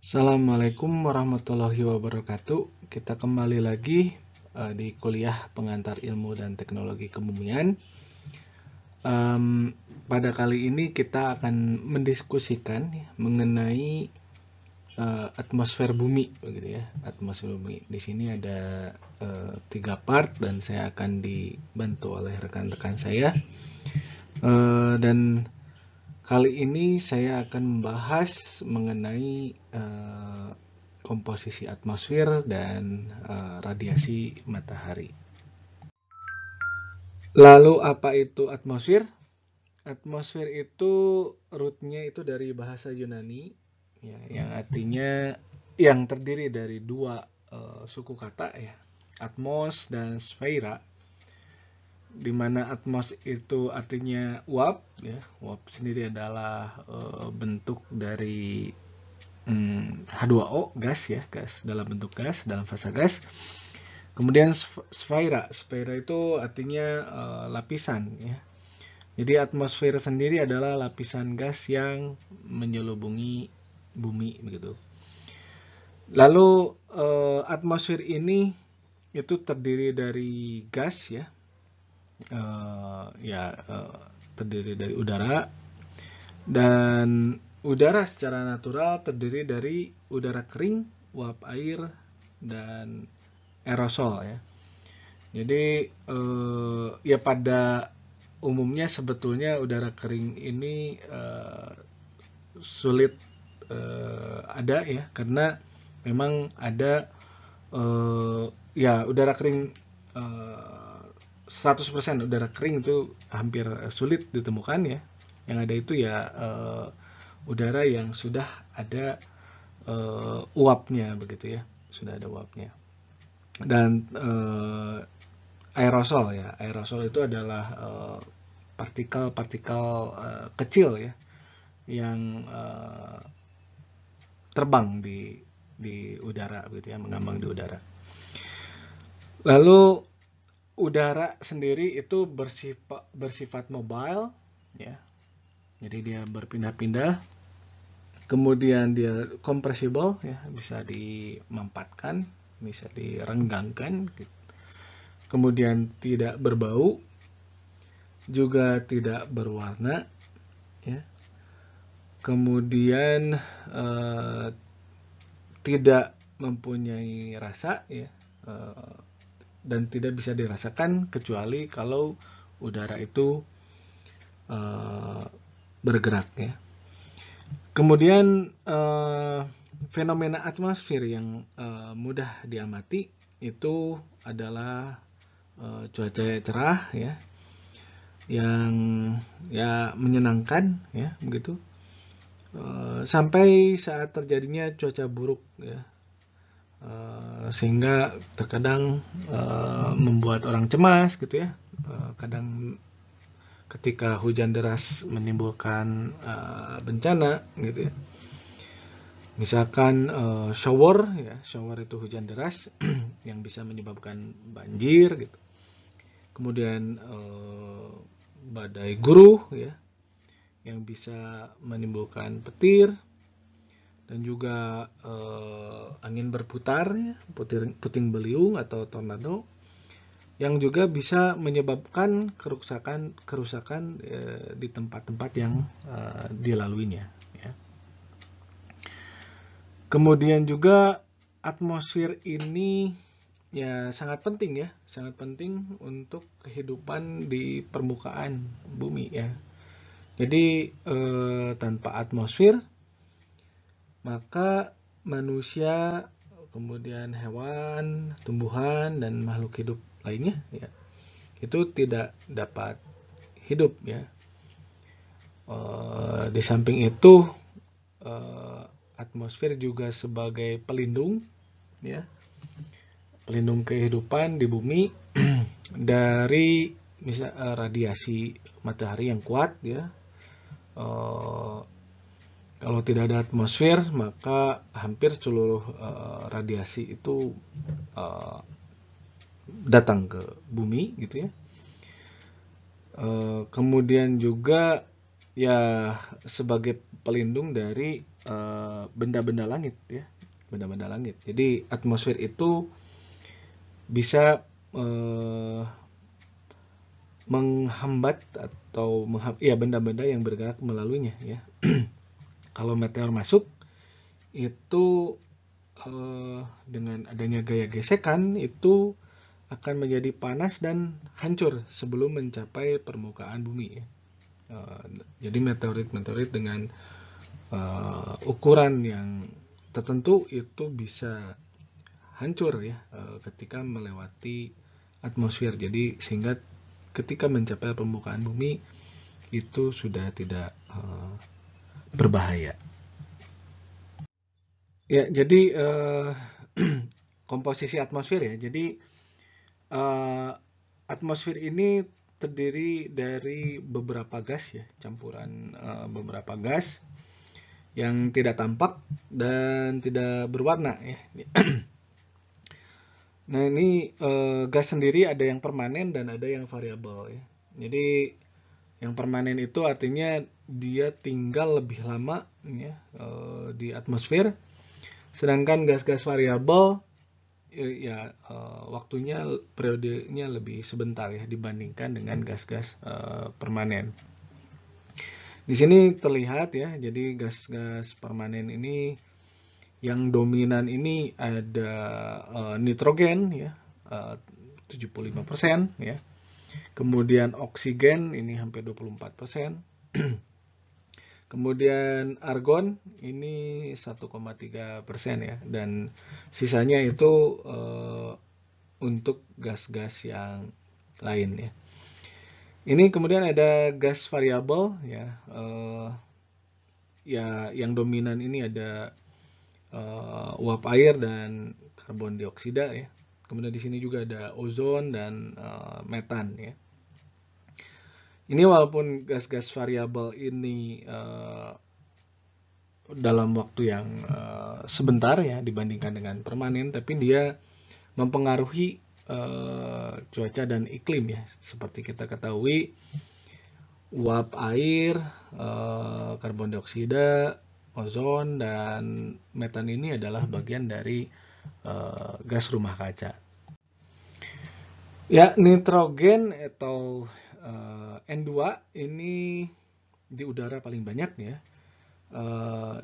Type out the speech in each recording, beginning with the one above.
Assalamualaikum warahmatullahi wabarakatuh. Kita kembali lagi di kuliah pengantar ilmu dan teknologi kebumian. Pada kali ini kita akan mendiskusikan mengenai atmosfer bumi, begitu ya. Atmosfer bumi. Di sini ada 3 part dan saya akan dibantu oleh rekan-rekan saya. Dan kali ini saya akan membahas mengenai komposisi atmosfer dan radiasi matahari. Lalu apa itu atmosfer? Atmosfer itu rootnya itu dari bahasa Yunani, ya, yang artinya yang terdiri dari dua suku kata ya, atmos dan sphera, di mana atmos itu artinya uap, ya. Uap sendiri adalah bentuk dari H2O, gas ya, gas dalam bentuk gas, dalam fase gas. Kemudian sphera itu artinya lapisan ya. Jadi atmosfer sendiri adalah lapisan gas yang menyelubungi bumi begitu. Lalu atmosfer ini itu terdiri dari gas ya. Terdiri dari udara, dan udara secara natural terdiri dari udara kering, uap air, dan aerosol ya. Jadi ya pada umumnya sebetulnya udara kering ini sulit ada ya, karena memang ada ya udara kering 100% udara kering itu hampir sulit ditemukan ya. Yang ada itu ya udara yang sudah ada uapnya begitu ya, sudah ada uapnya. Dan aerosol ya, aerosol itu adalah partikel-partikel kecil ya, yang terbang di udara begitu ya, mengambang di udara. Lalu udara sendiri itu bersifat mobile ya, jadi dia berpindah-pindah. Kemudian dia compressible ya, bisa dimampatkan, bisa direnggangkan. Kemudian tidak berbau, juga tidak berwarna ya. Kemudian tidak mempunyai rasa ya, dan tidak bisa dirasakan kecuali kalau udara itu bergerak ya. Kemudian fenomena atmosfer yang mudah diamati itu adalah cuaca cerah ya, yang ya menyenangkan ya begitu, sampai saat terjadinya cuaca buruk ya, sehingga terkadang membuat orang cemas gitu ya. Kadang ketika hujan deras menimbulkan bencana gitu ya. Misalkan shower ya, shower itu hujan deras yang bisa menyebabkan banjir gitu. Kemudian badai guruh ya, yang bisa menimbulkan petir, dan juga angin berputar ya, puting beliung atau tornado, yang juga bisa menyebabkan kerusakan di tempat-tempat yang dilaluinya ya. Kemudian juga atmosfer ini ya sangat penting ya, sangat penting untuk kehidupan di permukaan bumi ya. Jadi tanpa atmosfer maka manusia, kemudian hewan, tumbuhan, dan makhluk hidup lainnya ya, itu tidak dapat hidup ya. Di samping itu atmosfer juga sebagai pelindung ya, pelindung kehidupan di bumi dari radiasi matahari yang kuat ya. Kalau tidak ada atmosfer maka hampir seluruh radiasi itu datang ke bumi gitu ya. Kemudian juga ya sebagai pelindung dari benda-benda langit ya, benda-benda langit. Jadi atmosfer itu bisa menghambat atau benda-benda yang bergerak melaluinya ya. Kalau meteor masuk itu dengan adanya gaya gesekan itu akan menjadi panas dan hancur sebelum mencapai permukaan bumi ya. Jadi meteorit dengan ukuran yang tertentu itu bisa hancur ya ketika melewati atmosfer. Jadi sehingga ketika mencapai permukaan bumi itu sudah tidak berbahaya. Ya, jadi komposisi atmosfer ya. Jadi atmosfer ini terdiri dari beberapa gas ya, campuran beberapa gas yang tidak tampak dan tidak berwarna ya. Nah, ini gas sendiri ada yang permanen dan ada yang variabel ya. Jadi yang permanen itu artinya dia tinggal lebih lama ya di atmosfer. Sedangkan gas-gas variabel ya waktunya periodenya lebih sebentar ya dibandingkan dengan gas-gas permanen. Di sini terlihat ya, jadi gas-gas permanen ini yang dominan ini ada nitrogen ya 75% ya. Kemudian oksigen ini hampir 24%. Kemudian argon ini 1,3% ya, dan sisanya itu untuk gas-gas yang lain ya. Ini kemudian ada gas variabel ya, ya yang dominan ini ada uap air dan karbon dioksida ya. Kemudian di sini juga ada ozon dan metan ya. Ini walaupun gas-gas variabel ini dalam waktu yang sebentar ya dibandingkan dengan permanen, tapi dia mempengaruhi cuaca dan iklim ya. Seperti kita ketahui, uap air, karbon dioksida, ozon, dan metan ini adalah bagian dari gas rumah kaca. Ya, nitrogen atau N2 ini di udara paling banyak ya.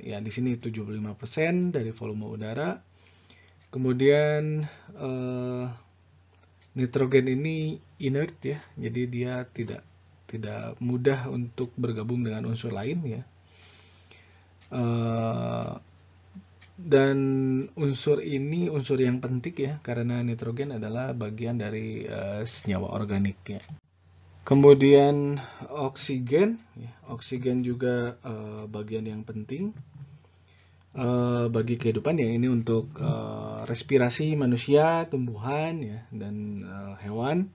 Ya di sini 75% dari volume udara. Kemudian nitrogen ini inert ya. Jadi dia tidak mudah untuk bergabung dengan unsur lain ya. Dan unsur ini unsur yang penting ya, karena nitrogen adalah bagian dari senyawa organik ya. Kemudian oksigen, ya, oksigen juga bagian yang penting bagi kehidupan ya, ini untuk respirasi manusia, tumbuhan ya, dan hewan.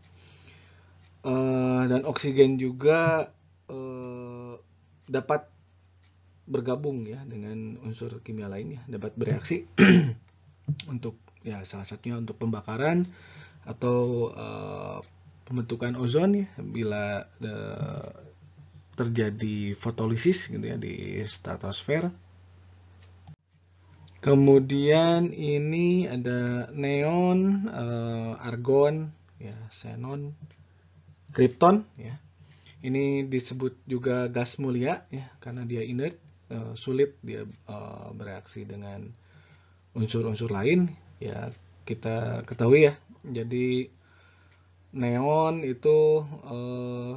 Dan oksigen juga dapat bergabung ya dengan unsur kimia lainnya, dapat bereaksi untuk ya salah satunya untuk pembakaran atau pembentukan ozon ya bila terjadi fotolisis gitu ya di stratosfer. Kemudian ini ada neon, argon, ya, xenon, krypton ya. Ini disebut juga gas mulia ya karena dia inert, sulit dia bereaksi dengan unsur-unsur lain ya, kita ketahui ya. Jadi neon itu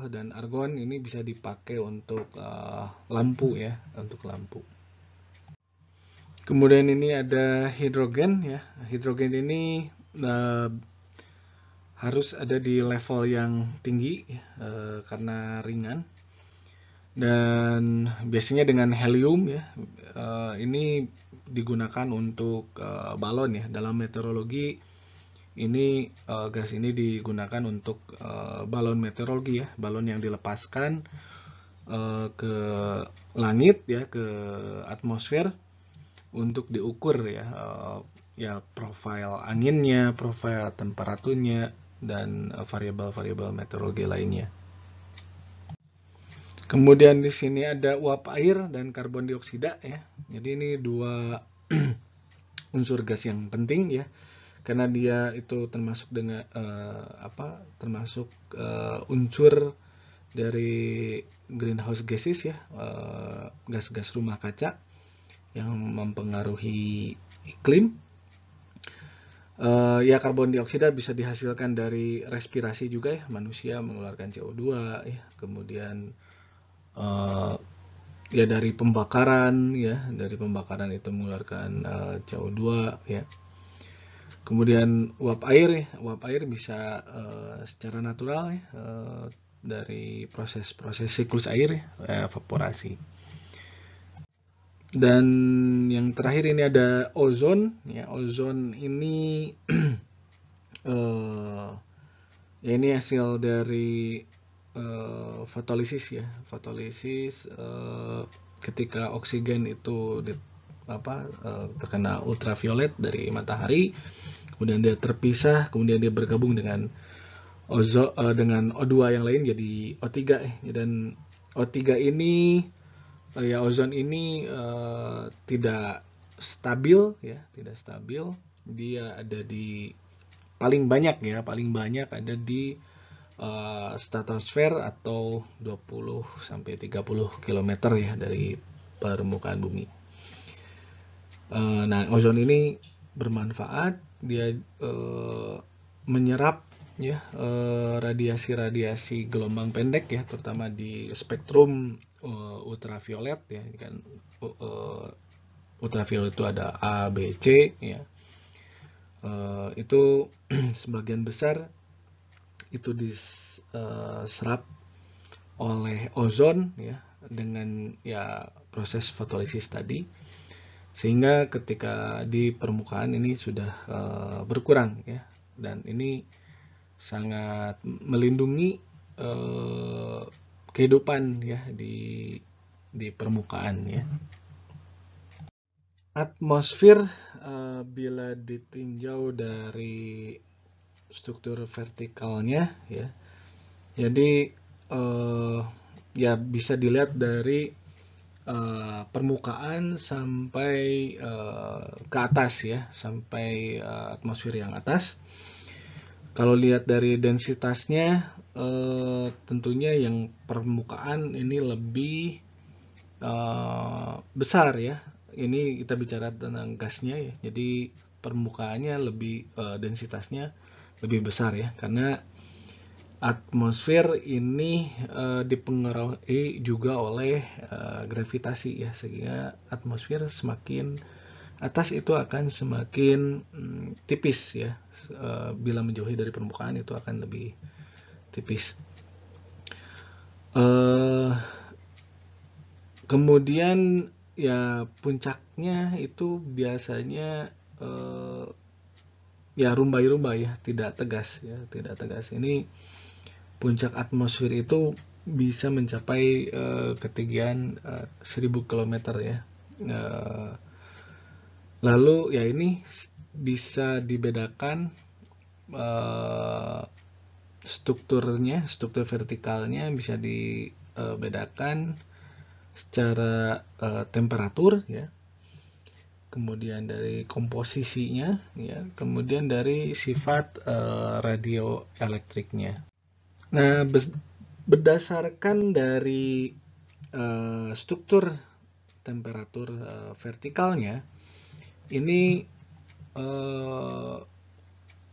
dan argon ini bisa dipakai untuk lampu ya, untuk lampu. Kemudian ini ada hidrogen ya. Hidrogen ini harus ada di level yang tinggi ya, karena ringan. Dan biasanya dengan helium ya, ini digunakan untuk balon ya. Dalam meteorologi ini gas ini digunakan untuk balon meteorologi ya, balon yang dilepaskan ke langit ya, ke atmosfer untuk diukur ya, ya profil anginnya, profil temperaturnya, dan variabel-variabel meteorologi lainnya. Kemudian di sini ada uap air dan karbon dioksida ya. Jadi ini dua unsur gas yang penting ya, karena dia itu termasuk dengan termasuk unsur dari greenhouse gases ya, gas-gas rumah kaca yang mempengaruhi iklim. Ya karbon dioksida bisa dihasilkan dari respirasi juga ya, manusia mengeluarkan CO2 ya, kemudian ya dari pembakaran itu mengeluarkan CO2 ya. Kemudian uap air bisa secara natural ya, dari proses siklus air ya, evaporasi. Dan yang terakhir ini ada ozon ya. Ozon ini ya ini hasil dari fotolisis ya. Fotolisis ketika oksigen itu terkena ultraviolet dari matahari, kemudian dia terpisah, kemudian dia bergabung dengan dengan O2 yang lain jadi O3 dan O3 ini ya ozon ini tidak stabil ya, dia ada di paling banyak ada di stratosfer atau 20 sampai 30 km ya dari permukaan bumi. Nah, ozon ini bermanfaat, dia menyerap ya radiasi gelombang pendek ya, terutama di spektrum ultraviolet ya, kan ultraviolet itu ada A, B, C ya. Itu sebagian besar itu diserap oleh ozon ya dengan ya proses fotolisis tadi, sehingga ketika di permukaan ini sudah berkurang ya, dan ini sangat melindungi kehidupan ya di permukaan ya. Atmosfer bila ditinjau dari struktur vertikalnya ya, jadi ya bisa dilihat dari permukaan sampai ke atas ya, sampai atmosfer yang atas. Kalau lihat dari densitasnya, tentunya yang permukaan ini lebih besar ya. Ini kita bicara tentang gasnya ya. Jadi permukaannya lebih densitasnya lebih besar ya, karena atmosfer ini dipengaruhi juga oleh gravitasi ya, sehingga atmosfer semakin atas itu akan semakin tipis ya. Bila menjauhi dari permukaan itu akan lebih tipis. Kemudian ya puncaknya itu biasanya ya rumbai-rumbai ya, tidak tegas. Ini puncak atmosfer itu bisa mencapai ketinggian 1000 km ya. Lalu ya ini bisa dibedakan struktur vertikalnya bisa dibedakan secara temperatur ya, kemudian dari komposisinya ya, kemudian dari sifat radioelektriknya. Nah, berdasarkan dari struktur temperatur vertikalnya, ini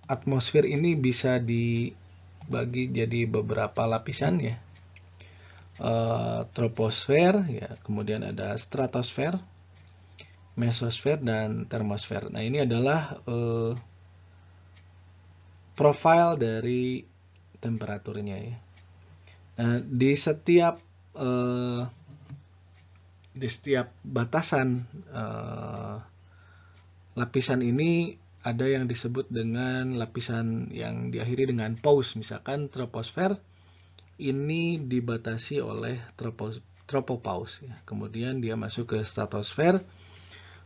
atmosfer ini bisa dibagi jadi beberapa lapisan ya. Troposfer ya, kemudian ada stratosfer, mesosfer, dan termosfer. Nah, ini adalah profil dari temperaturnya ya. Nah, di setiap batasan lapisan ini ada yang disebut dengan lapisan yang diakhiri dengan pause. Misalkan troposfer ini dibatasi oleh tropopause ya. Kemudian dia masuk ke stratosfer.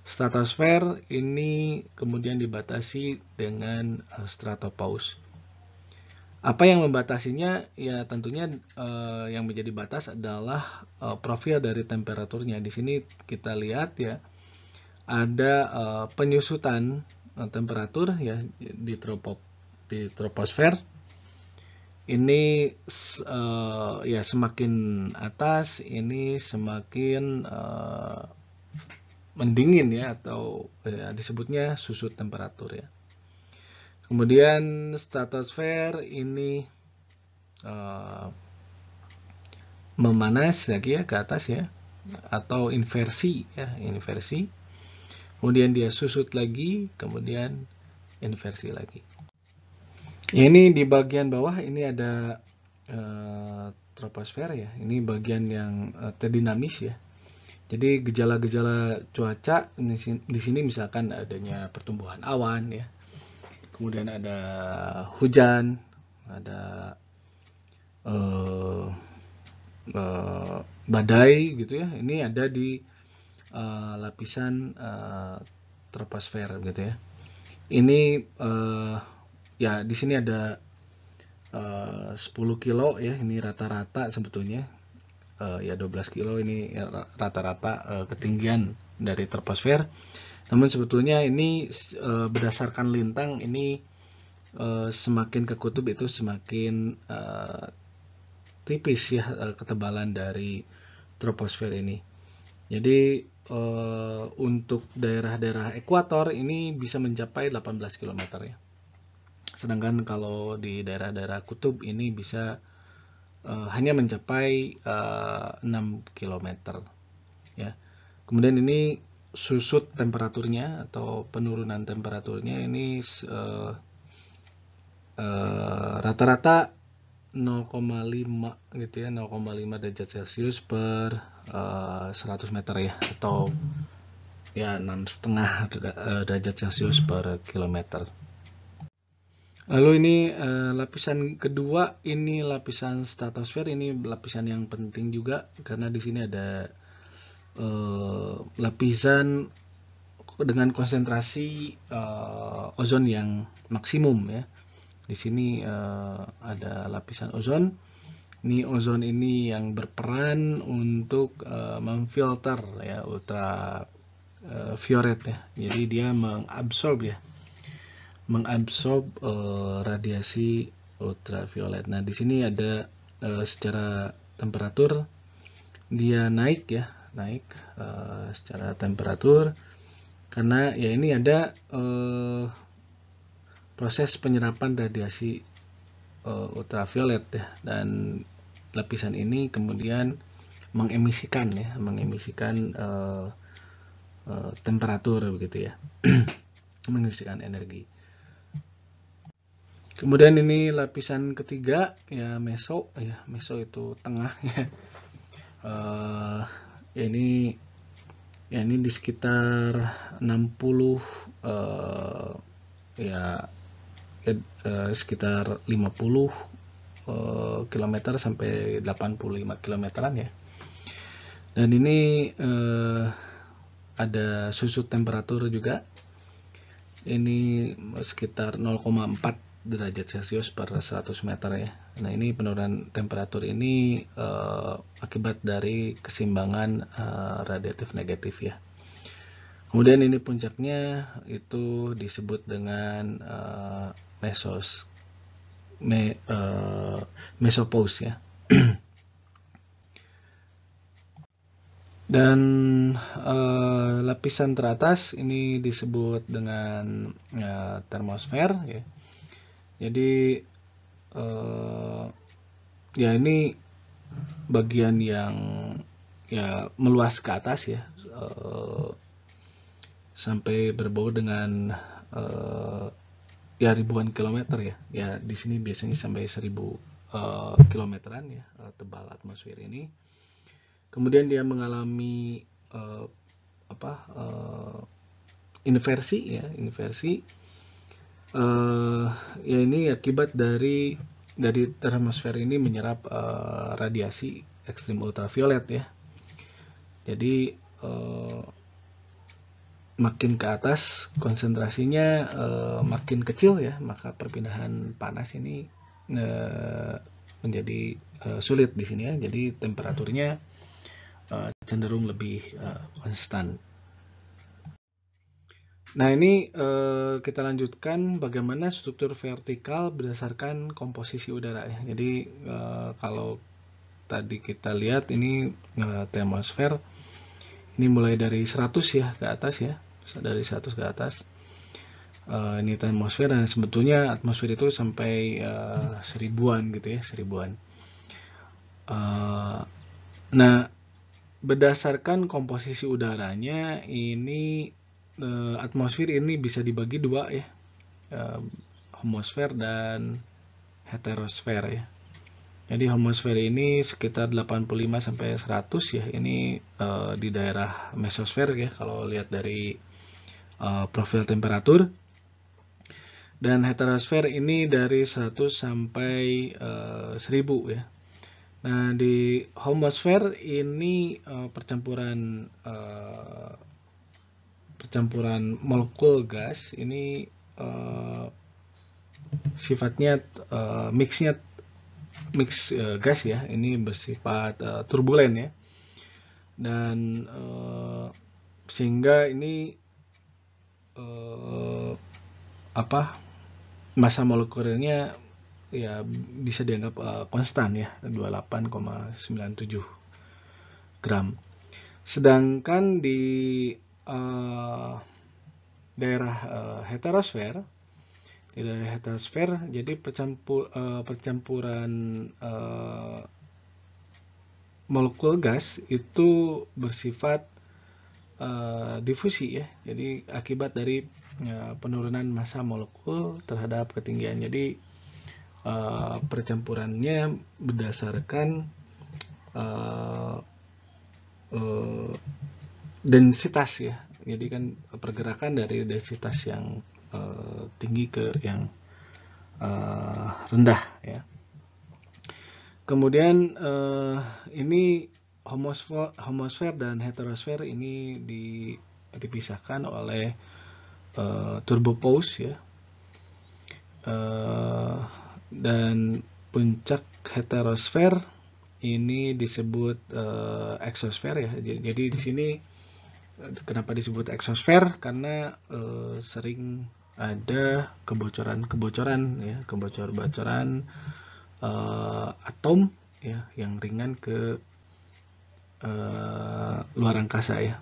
Stratosfer ini kemudian dibatasi dengan stratopause. Apa yang membatasinya? Ya tentunya yang menjadi batas adalah profil dari temperaturnya. Di sini kita lihat ya, ada penyusutan temperatur ya di troposfer. Ini ya semakin atas ini semakin mendingin ya, atau ya, disebutnya susut temperatur ya. Kemudian stratosfer ini memanas lagi ya ke atas ya, atau inversi ya, inversi. Kemudian dia susut lagi, kemudian inversi lagi. Ini di bagian bawah ini ada troposfer ya. Ini bagian yang terdinamis ya. Jadi gejala-gejala cuaca di sini misalkan adanya pertumbuhan awan ya. Kemudian ada hujan, ada badai gitu ya. Ini ada di lapisan troposfer gitu ya. Ini ya di sini ada 10 kilo ya, ini rata-rata sebetulnya ya 12 kilo ini rata-rata ketinggian dari troposfer. Namun sebetulnya ini berdasarkan lintang ini semakin ke kutub itu semakin tipis ya ketebalan dari troposfer ini. Jadi untuk daerah-daerah ekuator ini bisa mencapai 18 km ya. Sedangkan kalau di daerah-daerah kutub ini bisa hanya mencapai 6 km ya. Kemudian ini susut temperaturnya atau penurunan temperaturnya ini rata-rata 0,5 gitu ya, 0,5 derajat Celcius per 100 meter ya, atau ya 6,5 derajat Celcius per kilometer. Lalu ini lapisan kedua, ini lapisan stratosfer. Ini lapisan yang penting juga karena di sini ada lapisan dengan konsentrasi ozon yang maksimum ya. Di sini ada lapisan ozon. Ini ozon ini yang berperan untuk memfilter ya ultraviolet ya. Jadi dia mengabsorb radiasi ultraviolet. Nah, di sini ada secara temperatur dia naik ya, naik secara temperatur karena ya ini ada proses penyerapan radiasi ultraviolet ya, dan lapisan ini kemudian mengemisikan temperatur begitu ya. Mengisikan energi. Kemudian ini lapisan ketiga ya, meso ya, meso itu tengah ya. Ini di sekitar 60 sekitar 50 km sampai 85 kilometeran ya. Dan ini ada susut temperatur juga. Ini sekitar 0,4 derajat Celcius per 100 meter ya. Nah, ini penurunan temperatur ini akibat dari keseimbangan radiatif negatif ya. Kemudian ini puncaknya itu disebut dengan mesopause ya. Dan lapisan teratas ini disebut dengan termosfer ya. Jadi ya ini bagian yang ya meluas ke atas ya, sampai berbau dengan ya ribuan kilometer ya. Ya di sini biasanya sampai 1000 kilometeran ya tebal atmosfer ini. Kemudian dia mengalami inversi ya, ya ini akibat dari termosfer ini menyerap radiasi ekstrim ultraviolet ya. Jadi makin ke atas konsentrasinya makin kecil ya, maka perpindahan panas ini menjadi sulit di sini ya. Jadi temperaturnya cenderung lebih konstan. Nah, ini kita lanjutkan bagaimana struktur vertikal berdasarkan komposisi udara ya. Jadi kalau tadi kita lihat ini termosfer ini mulai dari 100 ya ke atas ya, dari 100 ke atas. Ini termosfer, dan sebetulnya atmosfer itu sampai 1000-an gitu ya, 1000-an. Nah, berdasarkan komposisi udaranya ini atmosfer ini bisa dibagi dua ya, homosfer dan heterosfer ya. Jadi homosfer ini sekitar 85 sampai 100 ya, ini di daerah mesosfer ya kalau lihat dari profil temperatur. Dan heterosfer ini dari 100 sampai 1000 ya. Nah, di homosfer ini percampuran molekul gas ini sifatnya mix gas ya, ini bersifat turbulen ya, dan sehingga ini massa molekulnya ya bisa dianggap konstan ya, 28,97 gram. Sedangkan di daerah heterosfer, jadi percampuran molekul gas itu bersifat difusi ya. Jadi akibat dari penurunan massa molekul terhadap ketinggian. Jadi percampurannya berdasarkan densitas ya. Jadi kan pergerakan dari densitas yang tinggi ke yang rendah ya. Kemudian ini homosfer dan heterosfer ini dipisahkan oleh turbopause ya, dan puncak heterosfer ini disebut exosfer ya. Jadi di sini kenapa disebut exosfer? Karena sering ada kebocoran ya, kebocoran atom ya yang ringan ke luar angkasa ya.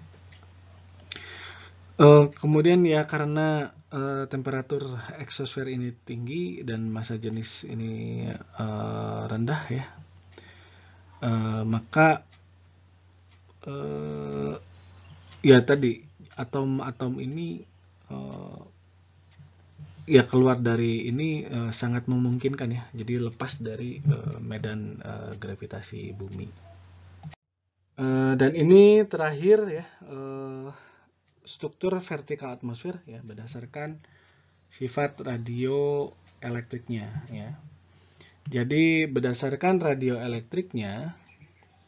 Kemudian ya karena temperatur exosfer ini tinggi dan massa jenis ini rendah ya, maka ya tadi atom-atom ini ya keluar dari ini sangat memungkinkan ya, jadi lepas dari medan gravitasi bumi. Dan ini terakhir ya, struktur vertikal atmosfer ya berdasarkan sifat radioelektriknya ya. Jadi berdasarkan radioelektriknya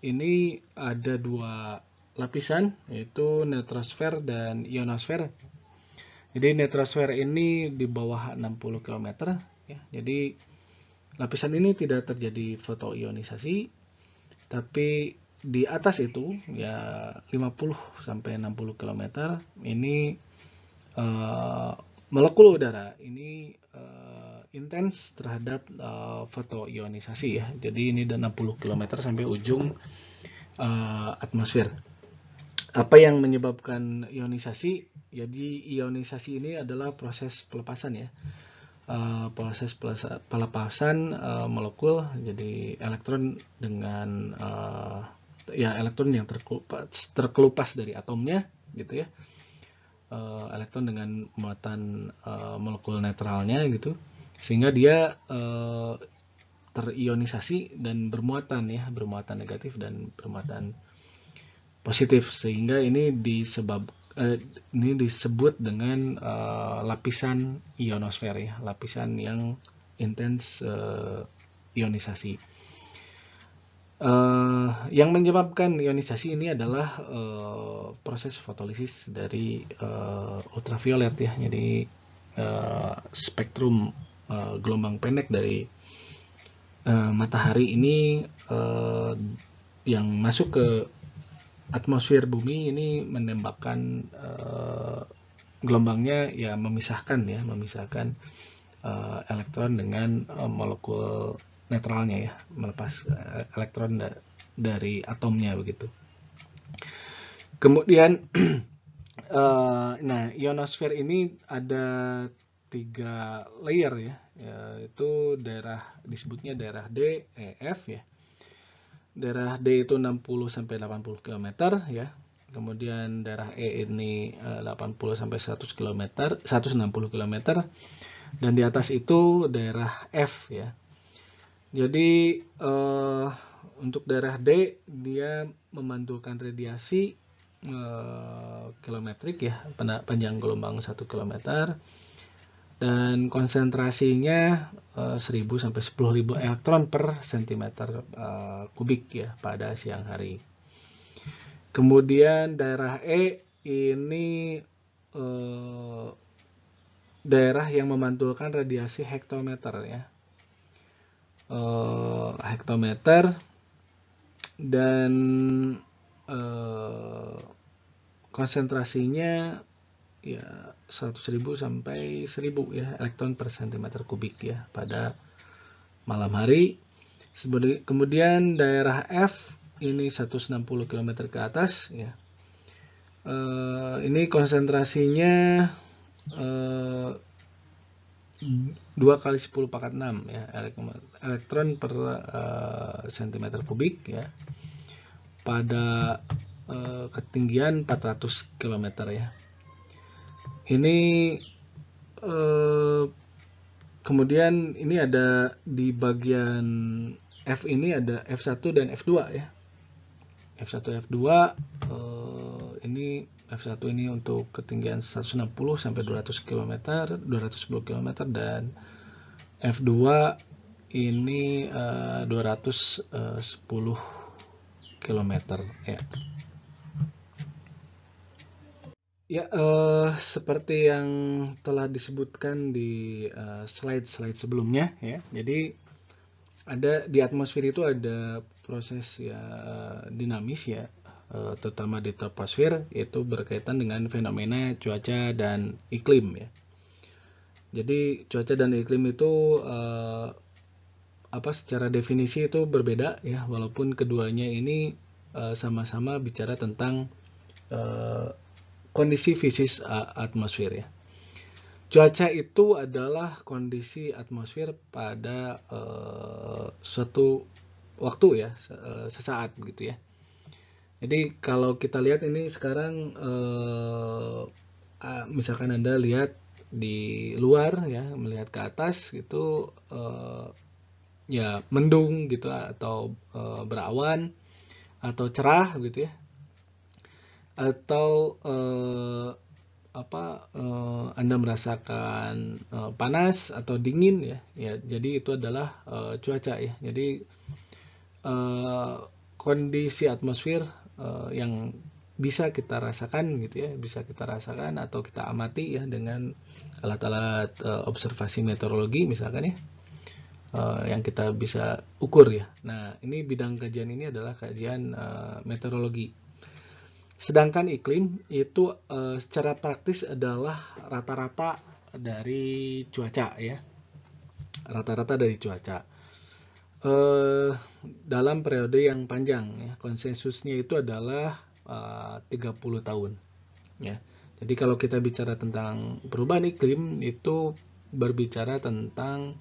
ini ada dua lapisan, yaitu neutosfer dan ionosfer. Jadi neutosfer ini di bawah 60 km ya. Jadi lapisan ini tidak terjadi fotoionisasi, tapi di atas itu ya 50 sampai 60 km ini molekul udara ini intens terhadap fotoionisasi ya. Jadi ini 60 km sampai ujung atmosfer. Apa yang menyebabkan ionisasi? Jadi ionisasi ini adalah proses pelepasan ya. Proses pelepasan molekul, jadi elektron dengan ya elektron yang terkelupas dari atomnya gitu ya, elektron dengan muatan molekul netralnya gitu, sehingga dia terionisasi dan bermuatan negatif dan bermuatan positif, sehingga ini disebut dengan lapisan ionosfer ya, lapisan yang intens ionisasi. Yang menyebabkan ionisasi ini adalah proses fotolisis dari ultraviolet ya. Jadi spektrum gelombang pendek dari matahari ini yang masuk ke atmosfer bumi ini menembakkan gelombangnya, ya memisahkan elektron dengan molekul netralnya, ya melepas elektron dari atomnya begitu. Kemudian nah, ionosfer ini ada 3 layer, ya, yaitu disebutnya daerah D, E, F, ya. Daerah D itu 60 sampai 80 km, ya. Kemudian daerah E ini 80 sampai 100 km, 160 km, dan di atas itu daerah F, ya. Jadi untuk daerah D dia memantulkan radiasi kilometrik, ya, panjang gelombang 1 km, dan konsentrasinya 1000 sampai 10.000 elektron per cm kubik, ya, pada siang hari. Kemudian daerah E ini daerah yang memantulkan radiasi hektometer, ya, hektometer, dan konsentrasinya ya 100.000 sampai 1000, ya, elektron per cm kubik, ya, pada malam hari. Kemudian daerah F ini 160 km ke atas, ya. Ini konsentrasinya 2 kali 10 pangkat 6, ya, elektron per cm kubik, ya, pada ketinggian 400 km, ya. Ini kemudian ini ada di bagian F ini ada F1 dan F2, ya. F1 F2 ini F1 ini untuk ketinggian 160 sampai 200 km, 210 km, dan F2 ini 210 km, ya. Ya, seperti yang telah disebutkan di slide-slide sebelumnya, ya. Jadi di atmosfer itu ada proses, ya, dinamis, ya, terutama di troposfer, yaitu berkaitan dengan fenomena cuaca dan iklim, ya. Jadi cuaca dan iklim itu secara definisi itu berbeda, ya, walaupun keduanya ini sama-sama bicara tentang kondisi fisik atmosfer, ya. Cuaca itu adalah kondisi atmosfer pada suatu waktu, ya, sesaat begitu, ya. Jadi kalau kita lihat ini sekarang misalkan Anda lihat di luar, ya, melihat ke atas gitu, ya mendung gitu, atau berawan atau cerah gitu, ya, atau Anda merasakan panas atau dingin, ya, jadi itu adalah cuaca, ya. Jadi kondisi atmosfer yang bisa kita rasakan gitu, ya, bisa kita rasakan atau kita amati, ya, dengan alat-alat observasi meteorologi misalkan, ya, yang kita bisa ukur, ya. Nah, ini bidang kajian ini adalah kajian meteorologi. Sedangkan iklim itu secara praktis adalah rata-rata dari cuaca, ya. Rata-rata dari cuaca. Dalam periode yang panjang, ya, konsensusnya itu adalah 30 tahun, ya. Jadi kalau kita bicara tentang perubahan iklim, itu berbicara tentang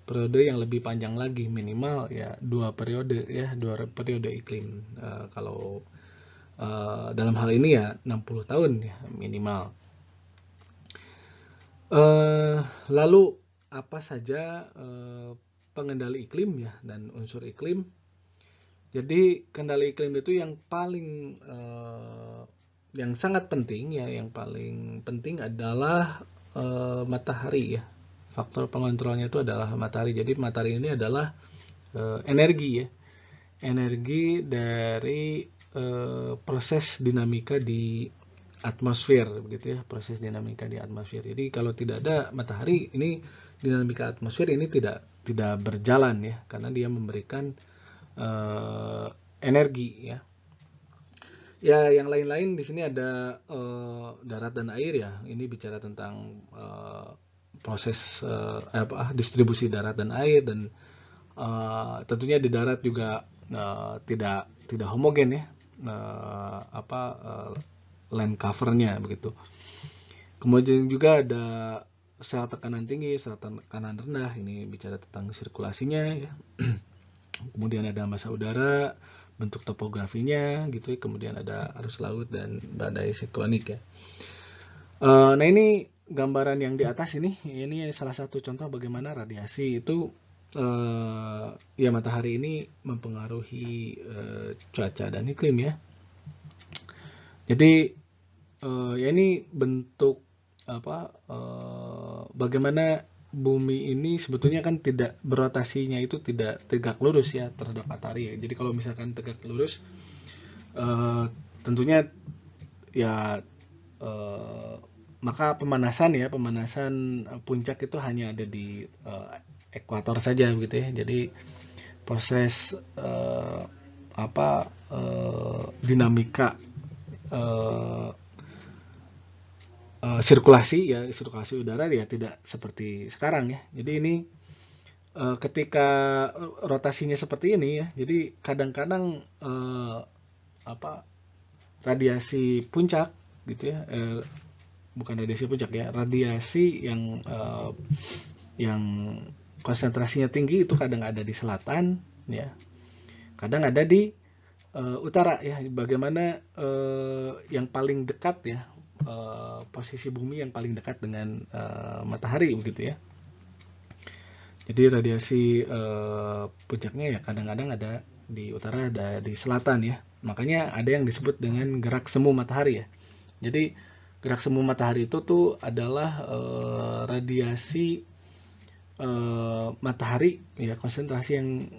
periode yang lebih panjang lagi, minimal, ya, 2 periode, ya, 2 periode iklim. Kalau dalam hal ini, ya, 60 tahun, ya, minimal. Lalu apa saja pengendali iklim, ya, dan unsur iklim? Jadi kendali iklim itu yang paling yang sangat penting, ya, yang paling penting adalah matahari, ya. Faktor pengontrolnya itu adalah matahari. Jadi matahari ini adalah energi, ya, energi dari proses dinamika di atmosfer begitu, ya, proses dinamika di atmosfer. Jadi kalau tidak ada matahari, ini dinamika atmosfer ini tidak tidak berjalan ya, karena dia memberikan energi ya. Ya, yang lain-lain di sini ada darat dan air ya. Ini bicara tentang proses distribusi darat dan air, dan tentunya di darat juga tidak homogen ya, land covernya begitu. Kemudian juga ada sel tekanan tinggi, sel tekanan rendah. Ini bicara tentang sirkulasinya ya. Kemudian ada massa udara, bentuk topografinya gitu ya. Kemudian ada arus laut dan badai siklonik ya. Nah, ini gambaran yang di atas ini salah satu contoh bagaimana radiasi itu ya, matahari ini mempengaruhi cuaca dan iklim ya. Jadi ya, ini bentuk bagaimana bumi ini sebetulnya kan tidak berotasinya, itu tidak tegak lurus ya terhadap matahari ya. Jadi kalau misalkan tegak lurus, tentunya ya maka pemanasan puncak itu hanya ada di ekuator saja begitu ya. Jadi proses dinamika sirkulasi udara ya tidak seperti sekarang ya. Jadi ini ketika rotasinya seperti ini ya, jadi kadang-kadang radiasi puncak gitu ya, bukan radiasi puncak ya, radiasi yang konsentrasinya tinggi itu kadang ada di selatan ya, kadang ada di utara ya. Bagaimana yang paling dekat ya, posisi bumi yang paling dekat dengan matahari begitu ya. Jadi radiasi puncaknya ya kadang-kadang ada di utara, ada di selatan ya. Makanya ada yang disebut dengan gerak semu matahari ya. Jadi gerak semu matahari itu tuh adalah radiasi matahari ya, konsentrasi yang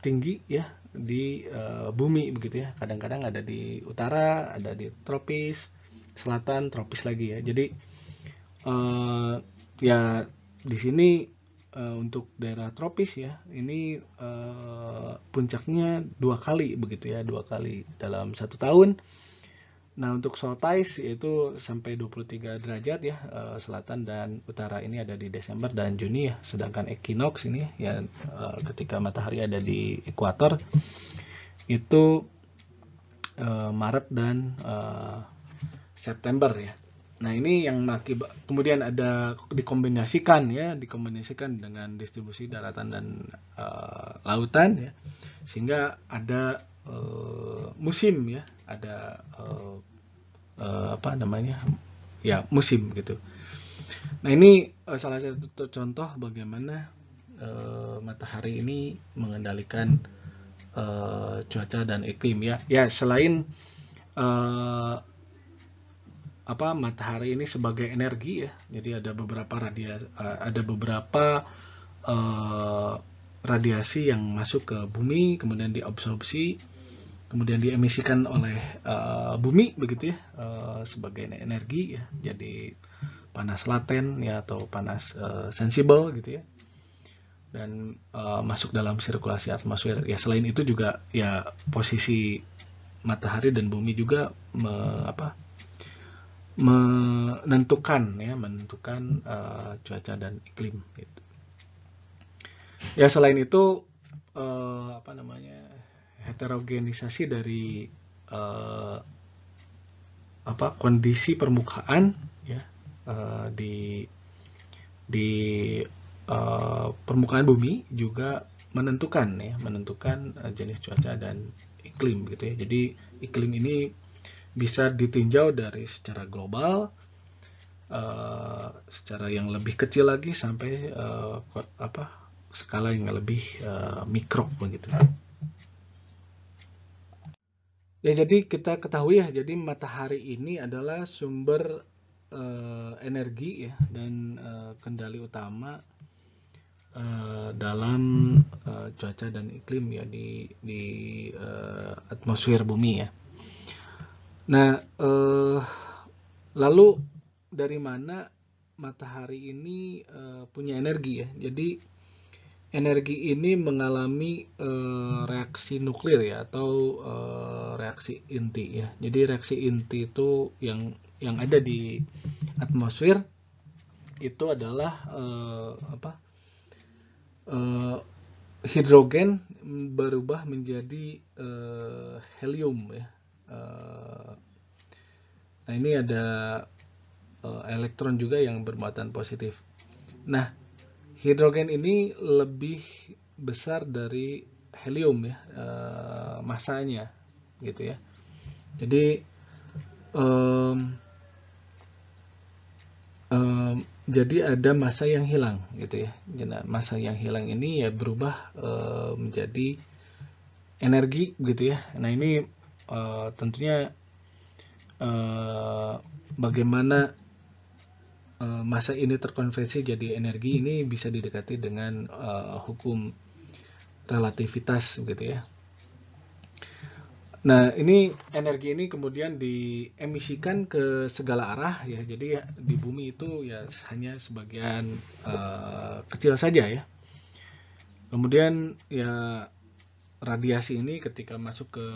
tinggi ya di bumi begitu ya. Kadang-kadang ada di utara, ada di tropis, selatan, tropis lagi ya. Jadi ya di sini untuk daerah tropis ya, ini puncaknya 2 kali begitu ya, 2 kali dalam 1 tahun. Nah, untuk solstice yaitu sampai 23 derajat ya, selatan dan utara ini ada di Desember dan Juni ya. Sedangkan equinox ini ya, ketika matahari ada di ekuator itu Maret dan September ya. Nah, ini yang kemudian ada dikombinasikan dengan distribusi daratan dan lautan ya, sehingga ada musim ya, ada musim gitu. Nah, ini salah satu contoh bagaimana matahari ini mengendalikan cuaca dan iklim ya. Ya, selain matahari ini sebagai energi ya, jadi ada beberapa radiasi yang masuk ke bumi, kemudian diabsorpsi, kemudian diemisikan oleh bumi begitu ya, sebagai energi ya. Jadi panas laten ya, atau panas sensibel gitu ya, dan masuk dalam sirkulasi atmosfer ya. Selain itu juga ya, posisi matahari dan bumi juga menentukan cuaca dan iklim gitu. Ya, selain itu heterogenisasi dari kondisi permukaan ya, di permukaan bumi juga menentukan jenis cuaca dan iklim gitu ya. Jadi iklim ini bisa ditinjau dari secara global, secara yang lebih kecil lagi, sampai skala yang lebih mikro begitu. Ya, jadi kita ketahui ya, jadi matahari ini adalah sumber energi ya, dan kendali utama dalam cuaca dan iklim ya, di atmosfer bumi ya. Nah, lalu dari mana matahari ini punya energi ya? Jadi energi ini mengalami reaksi nuklir ya, atau reaksi inti ya. Jadi reaksi inti itu yang ada di atmosfer itu adalah hidrogen berubah menjadi helium ya. Nah, ini ada elektron juga yang bermuatan positif. Nah, hidrogen ini lebih besar dari helium ya, masanya gitu ya. Jadi jadi ada massa yang hilang gitu ya. Jadi massa yang hilang ini ya berubah menjadi energi gitu ya. Nah, ini tentunya bagaimana massa ini terkonversi jadi energi ini bisa didekati dengan hukum relativitas gitu ya. Nah, ini energi ini kemudian diemisikan ke segala arah ya. Jadi di bumi itu ya hanya sebagian kecil saja ya. Kemudian ya radiasi ini ketika masuk ke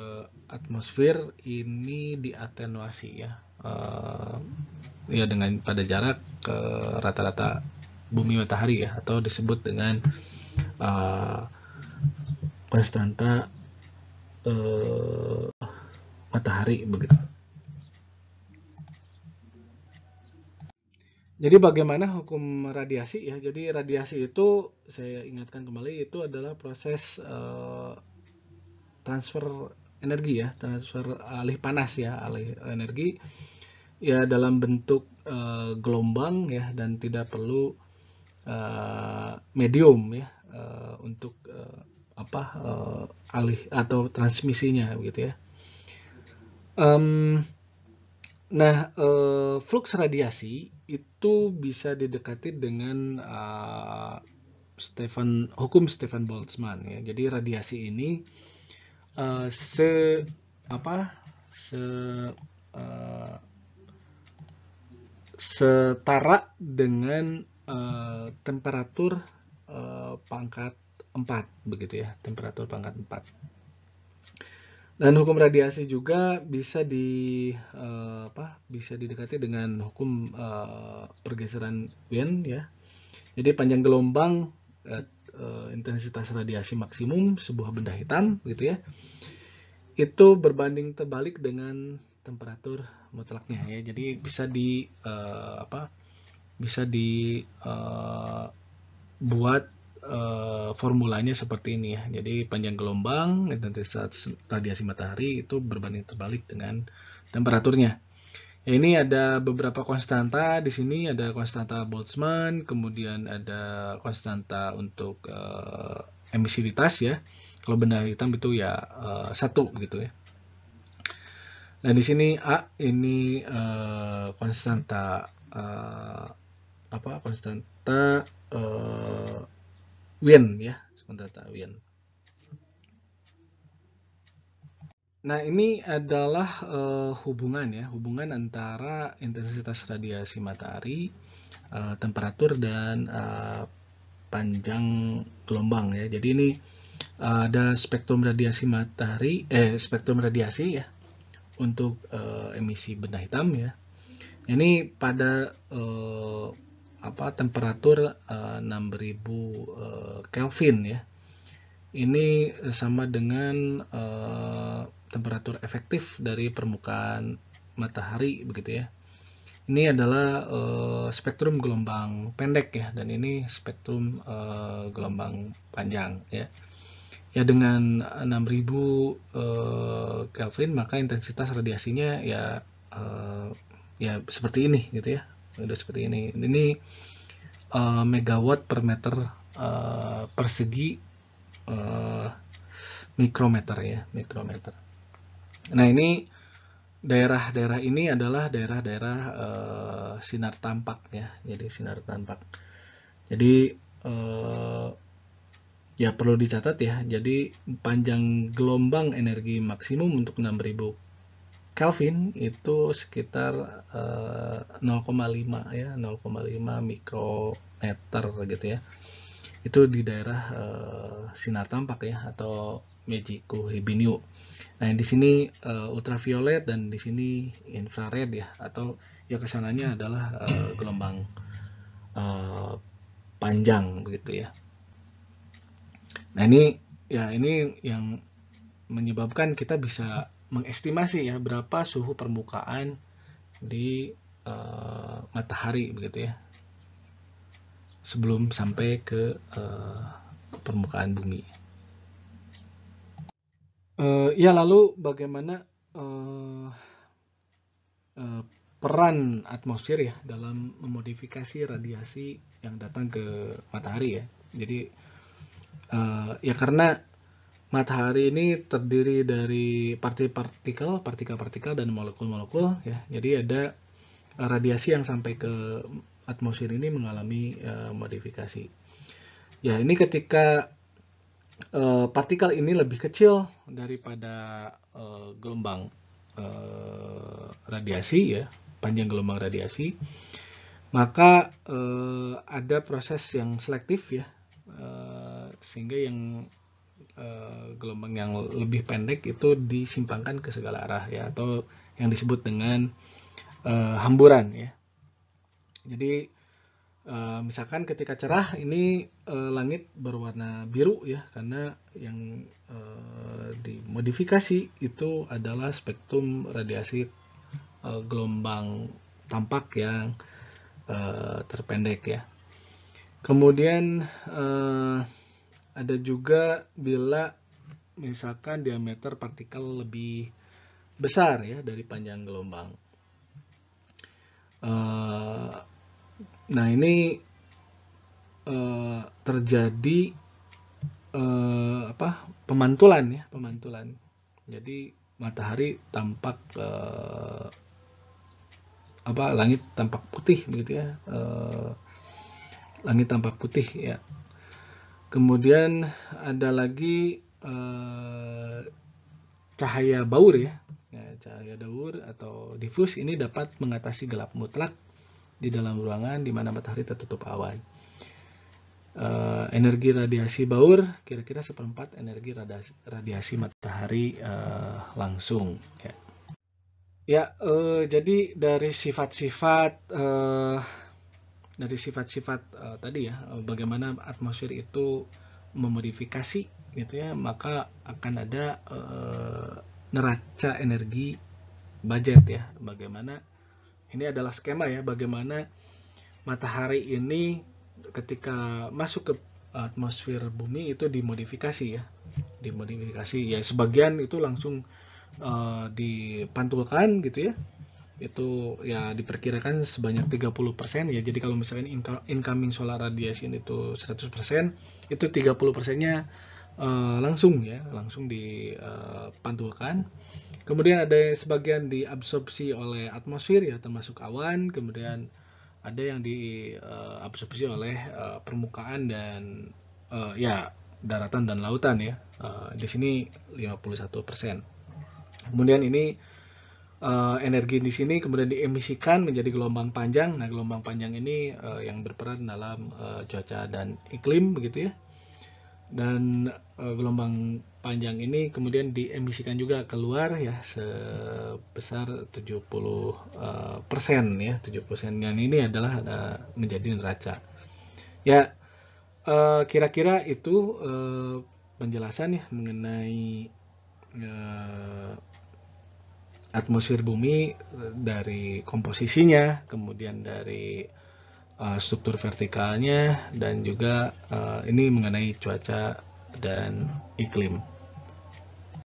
atmosfer ini diatenuasi ya. Ya dengan pada jarak ke rata-rata bumi matahari ya, atau disebut dengan konstanta matahari begitu. Jadi bagaimana hukum radiasi ya? Jadi radiasi itu saya ingatkan kembali itu adalah proses transfer energi ya, transfer alih panas ya, alih energi ya dalam bentuk gelombang ya, dan tidak perlu medium ya untuk alih atau transmisinya begitu ya. Nah, flux radiasi itu bisa didekati dengan hukum Stefan Boltzmann ya. Jadi radiasi ini setara dengan temperatur pangkat 4 begitu ya, temperatur pangkat 4. Dan hukum radiasi juga bisa bisa didekati dengan hukum pergeseran Wien ya. Jadi panjang gelombang intensitas radiasi maksimum sebuah benda hitam gitu ya, itu berbanding terbalik dengan temperatur mutlaknya ya. Jadi bisa dibuat formulanya seperti ini ya. Jadi panjang gelombang intensitas radiasi matahari itu berbanding terbalik dengan temperaturnya. Ya, ini ada beberapa konstanta di sini, ada konstanta Boltzmann, kemudian ada konstanta untuk emisivitas ya. Kalau benda hitam itu ya 1 gitu ya. Nah, di sini A ini konstanta konstanta Wien ya, konstanta Wien. Nah, ini adalah hubungan antara intensitas radiasi matahari, temperatur, dan panjang gelombang ya. Jadi ini ada spektrum radiasi matahari, spektrum radiasi ya untuk emisi benda hitam ya. Ini pada temperatur 6000 Kelvin ya. Ini sama dengan temperatur efektif dari permukaan matahari begitu ya. Ini adalah spektrum gelombang pendek ya, dan ini spektrum gelombang panjang ya. Ya, dengan 6000 Kelvin maka intensitas radiasinya ya seperti ini gitu ya. Udah seperti ini. Ini megawatt per meter persegi mikrometer ya, mikrometer. Nah, ini daerah-daerah ini adalah daerah-daerah sinar tampak ya. Jadi sinar tampak. Jadi ya perlu dicatat ya. Jadi panjang gelombang energi maksimum untuk 6000 Kelvin itu sekitar 0,5 ya, 0,5 mikrometer gitu ya. itu di daerah sinar tampak ya, atau Mejiko Hibiniu. Nah, di sini ultraviolet dan di sini infrared ya, atau ya kesananya adalah gelombang panjang begitu ya. Nah, ini yang menyebabkan kita bisa mengestimasi ya berapa suhu permukaan di matahari begitu ya, sebelum sampai ke permukaan bumi. Ya, lalu bagaimana peran atmosfer ya dalam memodifikasi radiasi yang datang ke matahari ya. Jadi ya karena matahari ini terdiri dari partikel-partikel dan molekul-molekul ya. Jadi ada radiasi yang sampai ke atmosfer ini mengalami modifikasi. Ya, ini ketika partikel ini lebih kecil daripada gelombang radiasi ya, panjang gelombang radiasi, maka ada proses yang selektif ya, sehingga yang gelombang yang lebih pendek itu disimpangkan ke segala arah ya, atau yang disebut dengan hamburan ya. Jadi misalkan ketika cerah ini langit berwarna biru ya, karena yang dimodifikasi itu adalah spektrum radiasi gelombang tampak yang terpendek ya. Kemudian ada juga bila misalkan diameter partikel lebih besar ya dari panjang gelombang. Nah, ini terjadi pemantulan ya, pemantulan. Jadi matahari tampak langit tampak putih begitu ya, langit tampak putih ya. Kemudian ada lagi cahaya baur ya. Cahaya baur atau difus ini dapat mengatasi gelap mutlak di dalam ruangan di mana matahari tertutup awan. Energi radiasi baur kira-kira 1/4 energi radiasi matahari langsung ya. Ya, jadi dari sifat-sifat tadi ya, bagaimana atmosfer itu memodifikasi gitu ya, maka akan ada neraca energi budget ya. Bagaimana ini adalah skema ya, bagaimana matahari ini ketika masuk ke atmosfer bumi itu dimodifikasi ya. Dimodifikasi ya, sebagian itu langsung dipantulkan gitu ya. Itu ya diperkirakan sebanyak 30% ya. Jadi kalau misalkan incoming solar radiation itu 100%, itu 30%-nya langsung ya, langsung dipantulkan. Kemudian ada sebagian diabsorpsi oleh atmosfer ya, termasuk awan. Kemudian ada yang diabsorpsi oleh permukaan dan ya daratan dan lautan ya. Di sini 51%. Kemudian ini energi di sini kemudian diemisikan menjadi gelombang panjang. Nah, gelombang panjang ini yang berperan dalam cuaca dan iklim begitu ya. Dan gelombang panjang ini kemudian diemisikan juga keluar ya sebesar 70% ya, 70%. Dan ini adalah menjadi neraca. Ya, kira-kira itu penjelasan ya mengenai atmosfer bumi, dari komposisinya, kemudian dari struktur vertikalnya, dan juga ini mengenai cuaca dan iklim.